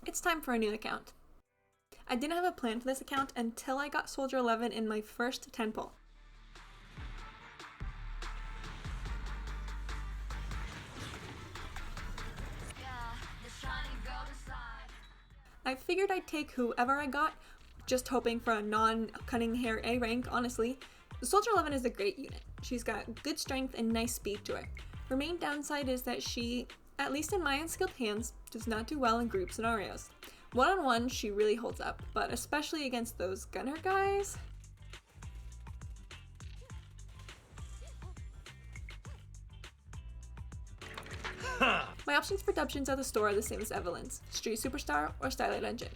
It's time for a new account. I didn't have a plan for this account until I got Soldier 11 in my first 10 pull. I figured I'd take whoever I got, just hoping for a non-cutting hair A rank, honestly. Soldier 11 is a great unit. She's got good strength and nice speed to her. Her main downside is that she, at least in my unskilled hands, does not do well in group scenarios. One-on-one, she really holds up, but especially against those gunner guys. My options for dubshins at the store are the same as Evelyn's, Street Superstar or Starlight Engine.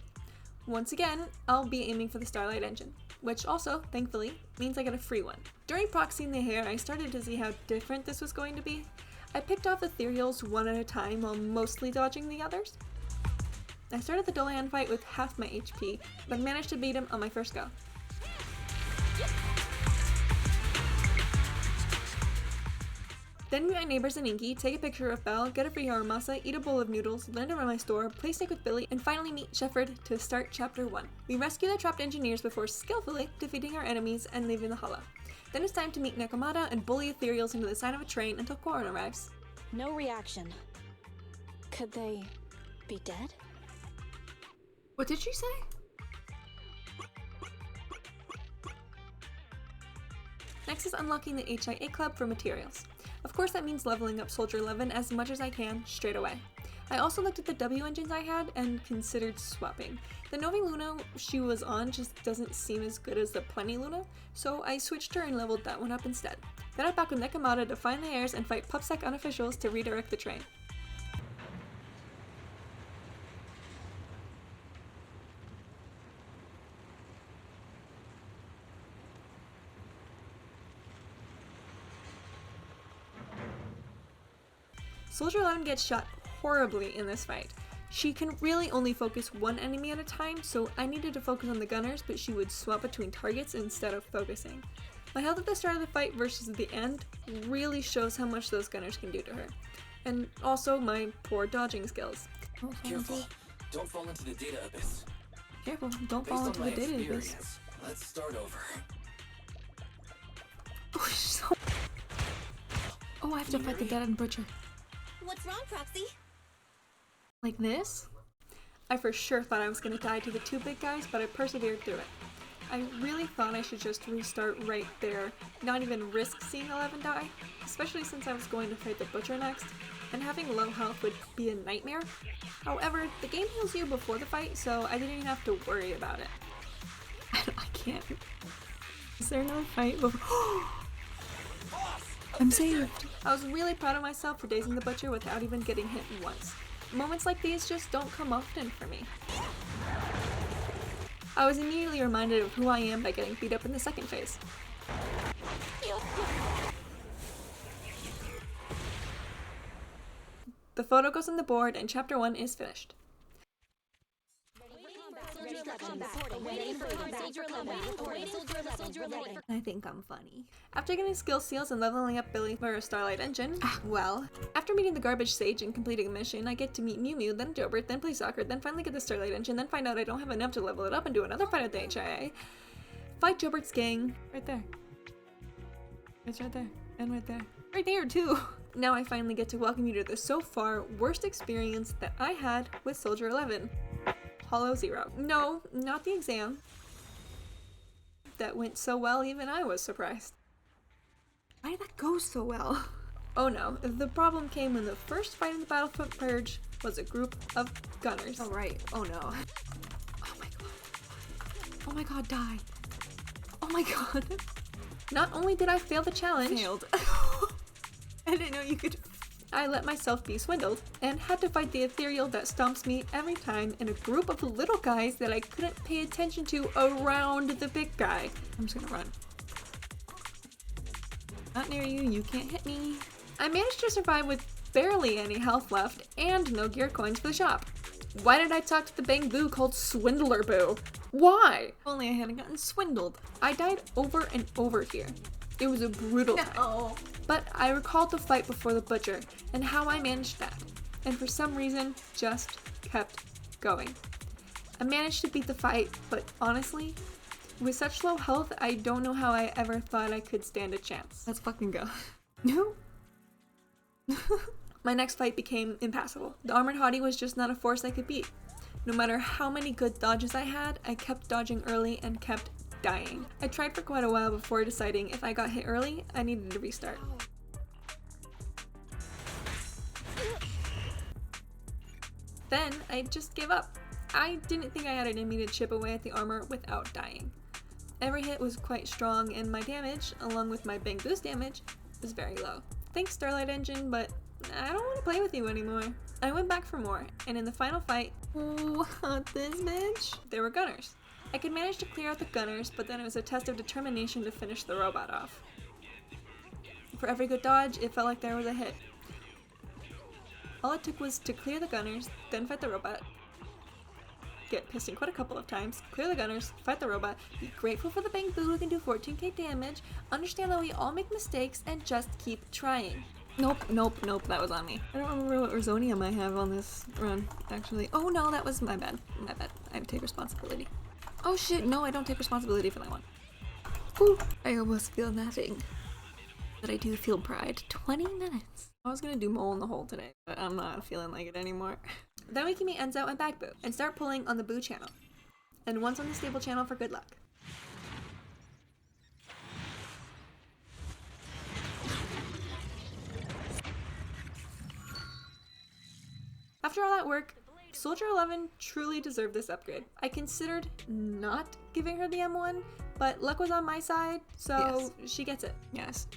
Once again, I'll be aiming for the Starlight Engine, which also, thankfully, means I get a free one. During proxying the hair, I started to see how different this was going to be. I picked off ethereals one at a time while mostly dodging the others. I started the Dolahan fight with half my HP, but managed to beat him on my first go. Then meet my neighbors in Inky, take a picture of Belle, get a free Haramasa, eat a bowl of noodles, land around my store, play Snake with Billy, and finally meet Shepherd to start Chapter 1. We rescue the trapped engineers before skillfully defeating our enemies and leaving the hollow. Then it's time to meet Nekomata and bully ethereals into the side of a train until Korin arrives. No reaction. Could they be dead? What did she say? Next is unlocking the HIA Club for materials. Of course that means leveling up Soldier 11 as much as I can straight away. I also looked at the W engines I had and considered swapping. The Novi Luna she was on just doesn't seem as good as the Plenty Luna, so I switched her and leveled that one up instead. Then I'm back with Nekomata to find the heirs and fight PupSec unofficials to redirect the train. Soldier 11 gets shot horribly in this fight. She can really only focus one enemy at a time, so I needed to focus on the gunners, but she would swap between targets instead of focusing. My health at the start of the fight versus the end really shows how much those gunners can do to her. And also my poor dodging skills. Careful, don't fall into the data abyss. Careful, don't fall into the data abyss. Let's start over. Oh, I have to fight the dead end butcher. What's wrong, Proxy? Like this? I for sure thought I was gonna die to the two big guys, but I persevered through it. I really thought I should just restart right there, not even risk seeing 11 die, especially since I was going to fight the butcher next, and having low health would be a nightmare. However, the game heals you before the fight, so I didn't even have to worry about it. I can't. Is there another fight before? I'm saved! I was really proud of myself for dazing the butcher without even getting hit once. Moments like these just don't come often for me. I was immediately reminded of who I am by getting beat up in the second phase. The photo goes on the board and Chapter 1 is finished. I think I'm funny. After getting skill seals and leveling up Billy for a Starlight Engine, well, after meeting the Garbage Sage and completing a mission, I get to meet Mew Mew, then Jobert, then play soccer, then finally get the Starlight Engine, then find out I don't have enough to level it up and do another fight at the HIA. Fight Jobert's gang. Right there. It's right there. And right there. Right there too! Now I finally get to welcome you to the so far worst experience that I had with Soldier 11. Hollow 0. No, not the exam. That went so well even I was surprised. Why did that go so well? Oh no, the problem came when the first fight in the Battlefront Purge was a group of gunners. Oh right, oh no. Oh my god. Oh my god, die. Oh my god. Not only did I fail the challenge, failed. I didn't know you could. I let myself be swindled and had to fight the ethereal that stomps me every time in a group of little guys that I couldn't pay attention to around the big guy. I'm just gonna run. Not near you, you can't hit me. I managed to survive with barely any health left and no gear coins for the shop. Why did I talk to the Bang Boo called Swindler Boo? Why? If only I hadn't gotten swindled. I died over and over here. It was a brutal fight. But I recalled the fight before the butcher and how I managed that, and for some reason just kept going. I managed to beat the fight, but honestly, with such low health, I don't know how I ever thought I could stand a chance. Let's fucking go. No. My next fight became impassable. The armored hottie was just not a force I could beat. No matter how many good dodges I had, I kept dodging early and kept dying. I tried for quite a while before deciding if I got hit early, I needed to restart. Then I just gave up. I didn't think I had it in me to chip away at the armor without dying. Every hit was quite strong and my damage, along with my bang boost damage, was very low. Thanks Starlight Engine, but I don't want to play with you anymore. I went back for more, and in the final fight, what this bitch? There were gunners. I could manage to clear out the gunners, but then it was a test of determination to finish the robot off. For every good dodge, it felt like there was a hit. All it took was to clear the gunners, then fight the robot, get pistoned quite a couple of times, clear the gunners, fight the robot, be grateful for the bang boo who can do 14k damage, understand that we all make mistakes, and just keep trying. Nope, that was on me. I don't remember what Rosonium I have on this run, actually. Oh no, that was my bad. I take responsibility. Oh shit, no, I don't take responsibility for that one. Ooh, I almost feel nothing. But I do feel pride. 20 minutes. I was gonna do Mole in the Hole today, but I'm not feeling like it anymore. Then we can meet Enzo and Bag Boo, and start pulling on the Boo channel. And once on the stable channel for good luck. After all that work, Soldier 11 truly deserved this upgrade. I considered not giving her the M1, but luck was on my side, so yes. She gets it. Yes.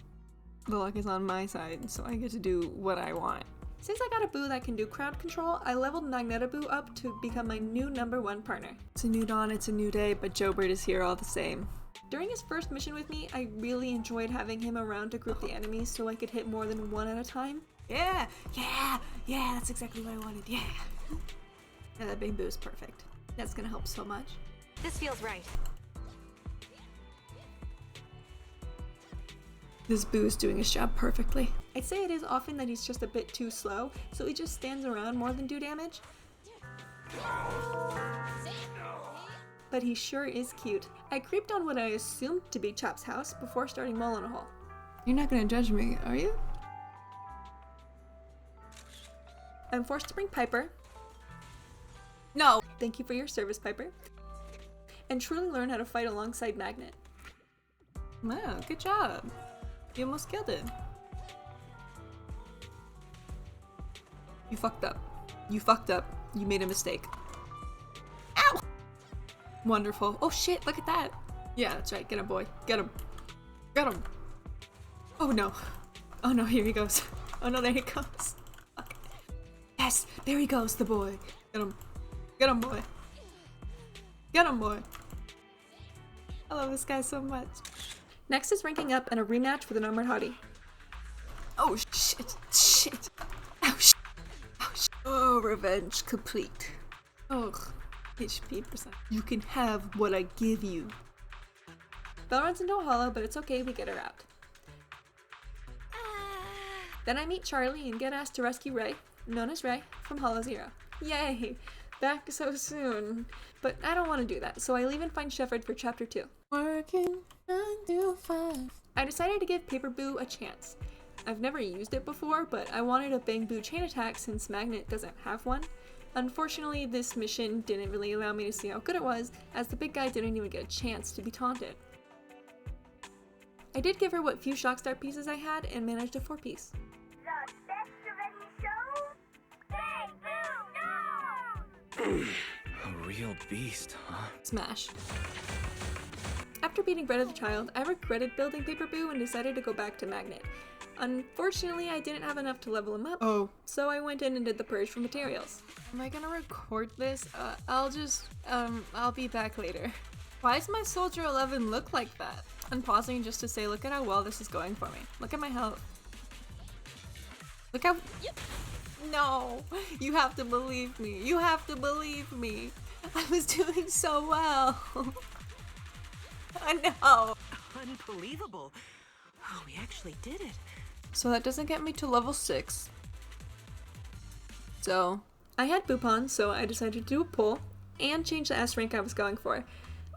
The luck is on my side, so I get to do what I want. Since I got a Boo that can do crowd control, I leveled Magnetaboo up to become my new #1 partner. It's a new dawn, it's a new day, but Joebert is here all the same. During his first mission with me, I really enjoyed having him around to group the enemies so I could hit more than one at a time. Yeah, that's exactly what I wanted, yeah. That big Boo is perfect. That's gonna help so much. This feels right. This Boo is doing his job perfectly. I'd say it is often that he's just a bit too slow, so he just stands around more than do damage. But he sure is cute. I creeped on what I assumed to be Chop's house before starting Mole in a Hole. You're not gonna judge me, are you? I'm forced to bring Piper. No! Thank you for your service, Piper. And truly learn how to fight alongside Magnet. Wow, good job. You almost killed it. You fucked up. You fucked up. You made a mistake. Ow! Wonderful. Oh shit, look at that. Yeah, that's right. Get him, boy. Get him. Get him. Oh no. Oh no, here he goes. Oh no, there he goes. Okay. Yes, there he goes, the boy. Get him. Get him, boy. Get him, boy. I love this guy so much. Next is ranking up and a rematch with an armored hottie. Oh shit, shit. Oh shit. Oh shit. Oh, revenge complete. Oh, HP percent. You can have what I give you. Belle runs into a hollow, but it's okay, we get her out. Then I meet Charlie and get asked to rescue Ray, known as Ray, from Hollow Zero. Yay! Back so soon. But I don't want to do that, so I leave and find Shepherd for Chapter 2. Working 9 to 5. I decided to give Paper Boo a chance. I've never used it before, but I wanted a Bang Boo chain attack since Magnet doesn't have one. Unfortunately, this mission didn't really allow me to see how good it was, as the big guy didn't even get a chance to be taunted. I did give her what few Shockstar pieces I had and managed a 4-piece. The best of any show? Bang Boo, no! A real beast, huh? Smash. After beating Greta the Child, I regretted building Paper Boo and decided to go back to Magnet. Unfortunately, I didn't have enough to level him up, so I went in and did the purge for materials. Am I gonna record this? I'll be back later. Why does my Soldier 11 look like that? I'm pausing just to say, look at how well this is going for me. Look at my health. Look how... No! You have to believe me. You have to believe me. I was doing so well. No! Unbelievable. Oh, we actually did it. So that doesn't get me to level 6. So, I had Bupon, so I decided to do a pull and change the S rank I was going for.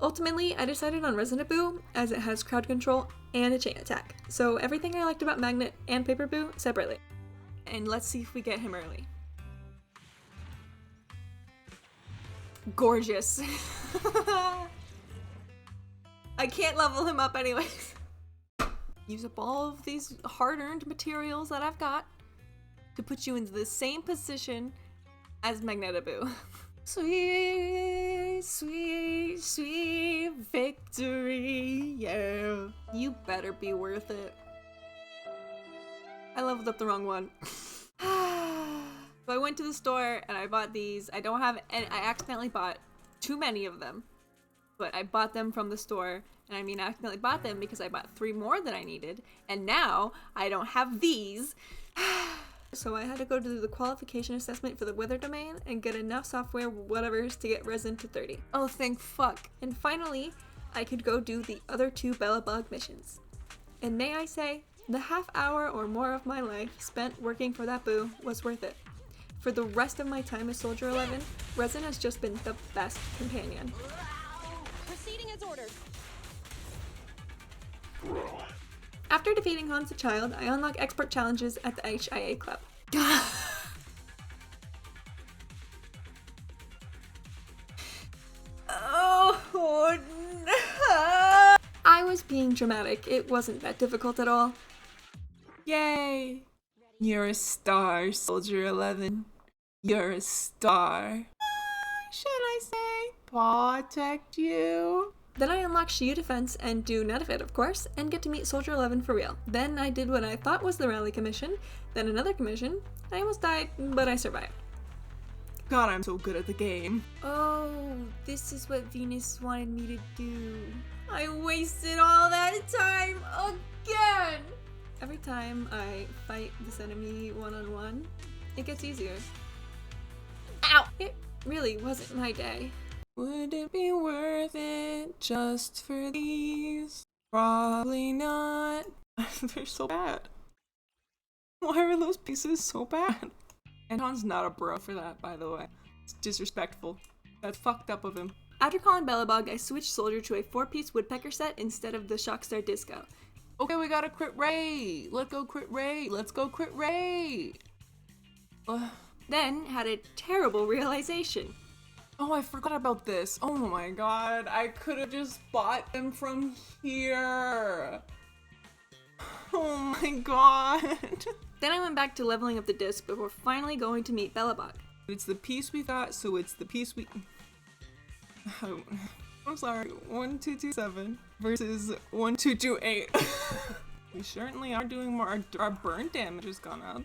Ultimately, I decided on Resonant Boo as it has crowd control and a chain attack. So everything I liked about Magnet and Paper Boo separately. And let's see if we get him early. Gorgeous. I can't level him up anyways. Use up all of these hard-earned materials that I've got to put you into the same position as Magnetaboo. Sweet, sweet, sweet victory, yeah. You better be worth it. I leveled up the wrong one. So I went to the store and I bought these. I don't have any, I accidentally bought too many of them. But I bought them from the store, and I mean I accidentally bought them because I bought 3 more than I needed, and now I don't have these. So I had to go do the qualification assessment for the weather domain and get enough software whatever's to get resin to 30. Oh, thank fuck. And finally, I could go do the other 2 Bellabug missions. And may I say, the half hour or more of my life spent working for that boo was worth it. For the rest of my time as Soldier 11, Resin has just been the best companion. Proceeding as ordered. After defeating Hans the Child, I unlock expert challenges at the HIA Club. Oh no! I was being dramatic. It wasn't that difficult at all. Yay! You're a star, Soldier 11. You're a star. Should I say protect you? Then I unlock Shiyu Defense and do Netafit, of course, and get to meet Soldier 11 for real. Then I did what I thought was the rally commission, then another commission. I almost died, but I survived. God, I'm so good at the game. Oh, this is what Venus wanted me to do. I wasted all that time again! Every time I fight this enemy one-on-one, it gets easier. Ow! It really wasn't my day. Would it be worth it just for these? Probably not. They're so bad. Why are those pieces so bad? Anton's not a bro for that, by the way. It's disrespectful. That's fucked up of him. After calling Bellabug, I switched Soldier to a 4-piece woodpecker set instead of the Shockstar Disco. Okay, we got a crit rate. Let's go crit rate. Let's go crit rate. Then had a terrible realization. Oh, I forgot about this. Oh my god, I could have just bought them from here. Oh my god. Then I went back to leveling up the disc before finally going to meet Bellabug. It's the piece we got, so it's the piece we... Oh, I'm sorry, 1227 versus 1228. We certainly are doing more. Our burn damage has gone up.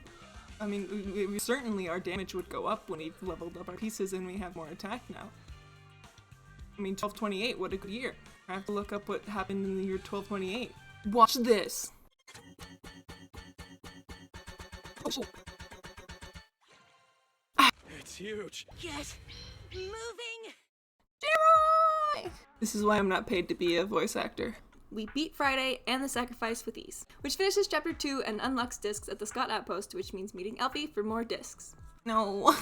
I mean, we certainly, our damage would go up when we've leveled up our pieces and we have more attack now. I mean, 1228, what a good year. I have to look up what happened in the year 1228. Watch this! It's huge. Yes! Moving! Leroy! This is why I'm not paid to be a voice actor. We beat Friday and the Sacrifice with ease, which finishes Chapter 2 and unlocks discs at the Scott Outpost, which means meeting Elfie for more discs. No.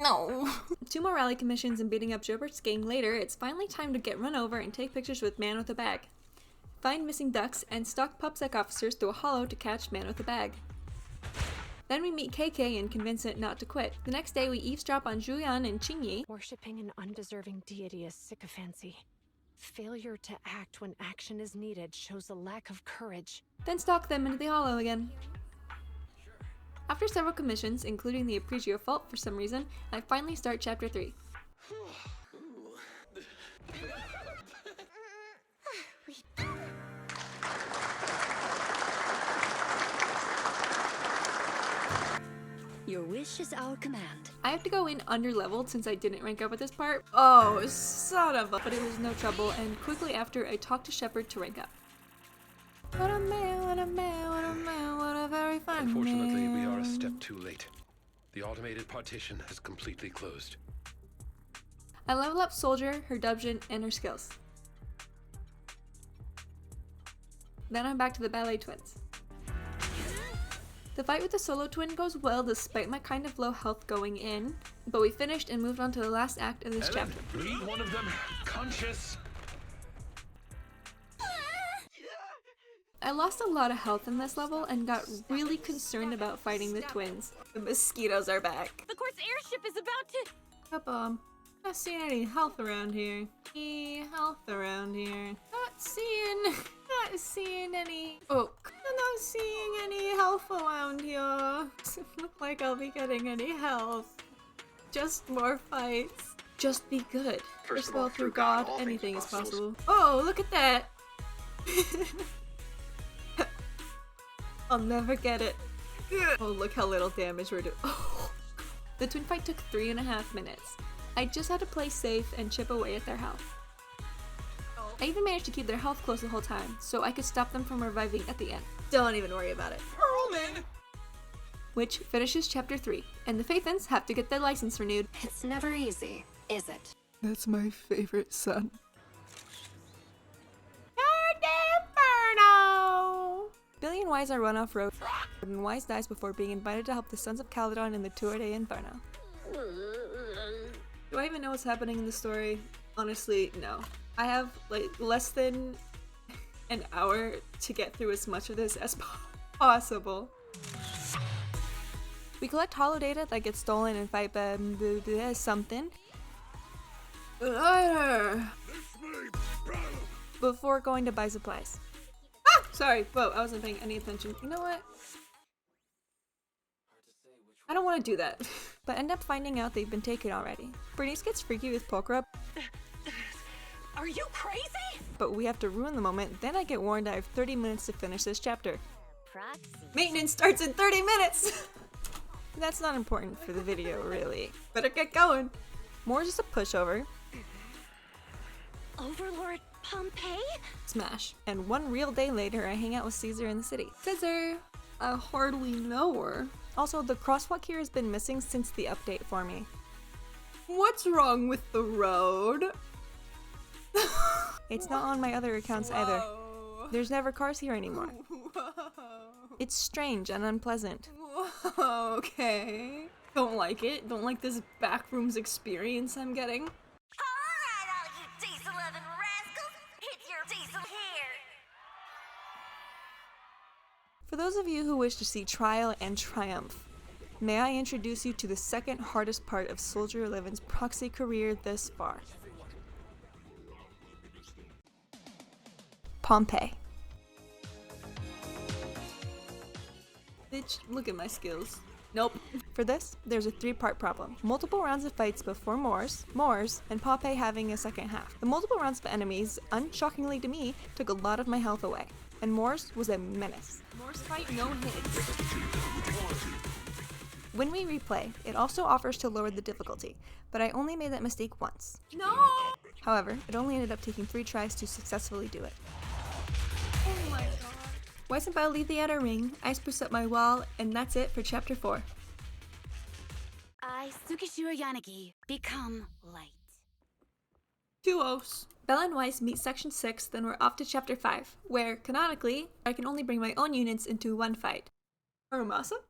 No. 2 more rally commissions and beating up Jobert's gang later, it's finally time to get run over and take pictures with Man with a Bag. Find missing ducks and stalk PubSec officers through a hollow to catch Man with a Bag. Then we meet KK and convince it not to quit. The next day we eavesdrop on Julian and Qingyi. Worshipping an undeserving deity is sycophancy. Failure to act when action is needed shows a lack of courage. Then stalk them into the hollow again. After several commissions, including the Aprigio Fault for some reason, I finally start Chapter 3. Your wish is our command. I have to go in under-leveled since I didn't rank up at this part. Oh, son of a... But it was no trouble, and quickly after, I talked to Shepard to rank up. What a man, what a man, what a man, what a very fine Unfortunately, man. we are a step too late. The automated partition has completely closed. I level up Soldier, her dungeon, and her skills. Then I'm back to the Ballet Twins. The fight with the solo twin goes well despite my kind of low health going in, but we finished and moved on to the last act of this chapter. Leave one of them conscious. I lost a lot of health in this level and got really concerned about fighting the twins. The mosquitoes are back. The course airship is about to... Not seeing any health around here. Not seeing any. Oh, I'm not seeing any health around here. Doesn't look like I'll be getting any health. Just more fights. Just be good. First of all, through God, anything is possible. Oh, look at that. I'll never get it. Oh, look how little damage we're doing. Oh. The twin fight took 3.5 minutes. I just had to play safe and chip away at their health. I even managed to keep their health close the whole time, so I could stop them from reviving at the end. Don't even worry about it. Which finishes chapter 3, and the Faithans have to get their license renewed. It's never easy, is it? That's my favorite son. Billy and Wise are run off road, and Wise dies before being invited to help the Sons of Caledon in the Tour de Inferno. Do I even know what's happening in the story? Honestly, no. I have like less than an hour to get through as much of this as possible. We collect holo data that gets stolen and fight something. Before going to buy supplies. Ah! Sorry, whoa, I wasn't paying any attention. You know what? I don't want to do that. But end up finding out they've been taken already. Bernice gets freaky with Polka. Are you crazy? But we have to ruin the moment, then I get warned I have 30 minutes to finish this chapter. Proxy. Maintenance starts in 30 minutes! That's not important for the video, really. Better get going. More just a pushover. Overlord Pompeii? Smash. And one real day later, I hang out with Caesar in the city. Caesar! I hardly know her. Also, the crosswalk here has been missing since the update for me. What's wrong with the road? It's not on my other accounts either. There's never cars here anymore. It's strange and unpleasant. Okay. Don't like it. Don't like this backrooms experience I'm getting. Alright, all you diesel-loving rascals, hit your diesel here! For those of you who wish to see trial and triumph, may I introduce you to the second hardest part of Soldier 11's proxy career thus far. Pompeii. Bitch, look at my skills. Nope. For this, there's a 3-part problem. Multiple rounds of fights before Moors, and Pompeii having a second half. The multiple rounds of enemies, unshockingly to me, took a lot of my health away. And Moors was a menace. Moors fight no hits. When we replay, it also offers to lower the difficulty, but I only made that mistake once. No! However, it only ended up taking 3 tries to successfully do it. Oh my god. Wise and Bao leave the outer ring, I spruce up my wall, and that's it for chapter 4. I, Tsukishiro Yanagi, become light. 2-0s. Bella and Wise meet section 6, then we're off to chapter 5, where, canonically, I can only bring my own units into one fight. Arumasa?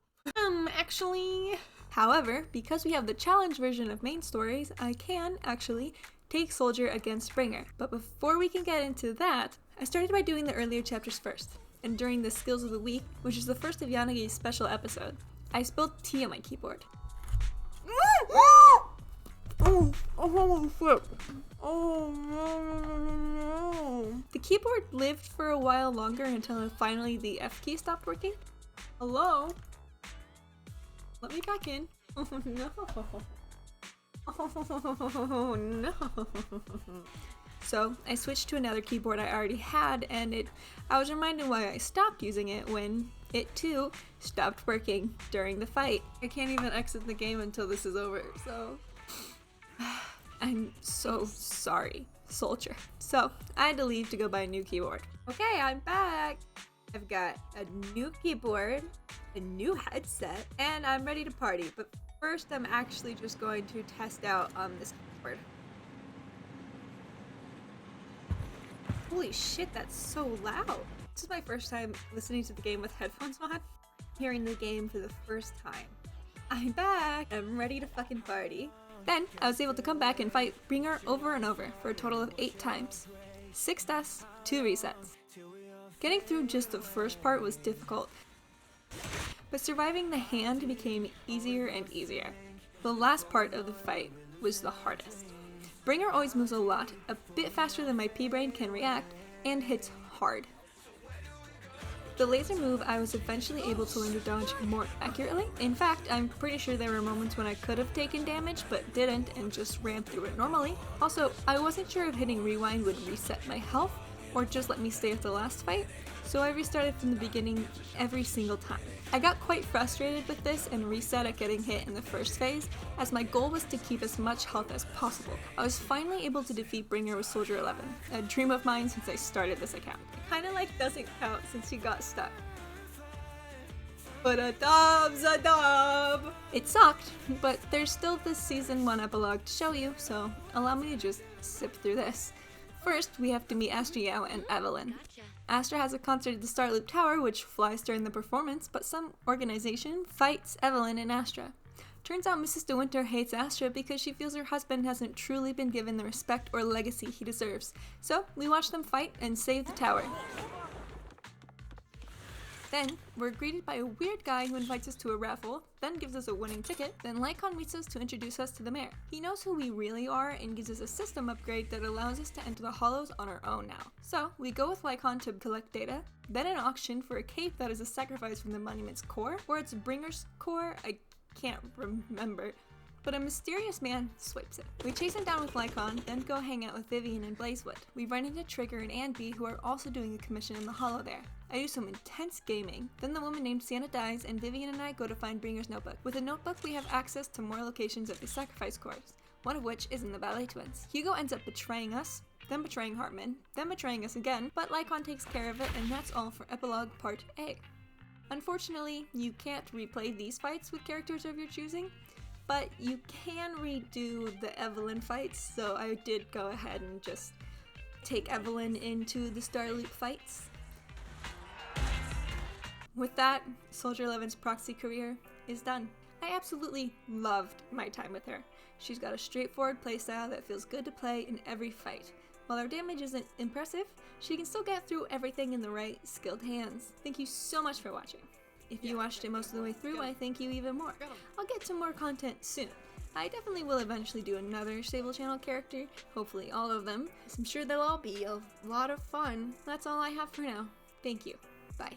Actually... However, because we have the challenge version of main stories, I can, actually, take Soldier against Springer. But before we can get into that, I started by doing the earlier chapters first. And during the Skills of the Week, which is the first of Yanagi's special episode, I spilled tea on my keyboard. Oh, shit. Oh, no. The keyboard lived for a while longer until finally the F key stopped working. Hello? Let me back in. Oh no. Oh no. So I switched to another keyboard I already had, and I was reminded why I stopped using it when it too stopped working during the fight. I can't even exit the game until this is over, so I'm so sorry, Soldier. So I had to leave to go buy a new keyboard. Okay, I'm back. I've got a new keyboard, a new headset, and I'm ready to party. But first, I'm actually just going to test out this keyboard. Holy shit, that's so loud. This is my first time listening to the game with headphones on. hearing the game for the first time. I'm back! I'm ready to fucking party. Then, I was able to come back and fight Bringer over and over for a total of 8 times. 6 deaths, 2 resets. Getting through just the first part was difficult, but surviving the hand became easier and easier. The last part of the fight was the hardest. Bringer always moves a lot, a bit faster than my P-brain can react, and hits hard. The laser move I was eventually able to learn to dodge more accurately. In fact, I'm pretty sure there were moments when I could have taken damage but didn't and just ran through it normally. Also, I wasn't sure if hitting rewind would reset my health or just let me stay at the last fight, so I restarted from the beginning every single time. I got quite frustrated with this and reset at getting hit in the first phase, as my goal was to keep as much health as possible. I was finally able to defeat Bringer with Soldier 11, a dream of mine since I started this account. It kinda like doesn't count since she got stuck. But a dub's a dub! It sucked, but there's still this season 1 epilogue to show you, so allow me to just sip through this. First, we have to meet Astra and Evelyn. Astra has a concert at the Starloop Tower, which flies during the performance, but some organization fights Evelyn and Astra. Turns out Mrs. De Winter hates Astra because she feels her husband hasn't truly been given the respect or legacy he deserves. So, we watch them fight and save the tower. Then, we're greeted by a weird guy who invites us to a raffle, then gives us a winning ticket, then Lycon meets us to introduce us to the mayor. He knows who we really are and gives us a system upgrade that allows us to enter the hollows on our own now. So, we go with Lycon to collect data, then an auction for a cape that is a sacrifice from the monument's core, or its bringer's core, I can't remember. But a mysterious man swipes it. We chase him down with Lycon, then go hang out with Vivian and Blazewood. We run into Trigger and Anby, who are also doing a commission in the hollow there. I do some intense gaming. Then the woman named Santa dies, and Vivian and I go to find Bringer's notebook. With the notebook, we have access to more locations of the sacrifice cores, one of which is in the Ballet Twins. Hugo ends up betraying us, then betraying Hartman, then betraying us again, but Lycon takes care of it, and that's all for Epilogue Part A. Unfortunately, you can't replay these fights with characters of your choosing, but you can redo the Evelyn fights, so I did go ahead and just take Evelyn into the Starloop fights. With that, Soldier 11's proxy career is done. I absolutely loved my time with her. She's got a straightforward playstyle that feels good to play in every fight. While her damage isn't impressive, she can still get through everything in the right, skilled hands. Thank you so much for watching. If you watched it most of the way through, I thank you even more. I'll get to more content soon. I definitely will eventually do another Stable Channel character, hopefully all of them. I'm sure they'll all be a lot of fun. That's all I have for now. Thank you. Bye.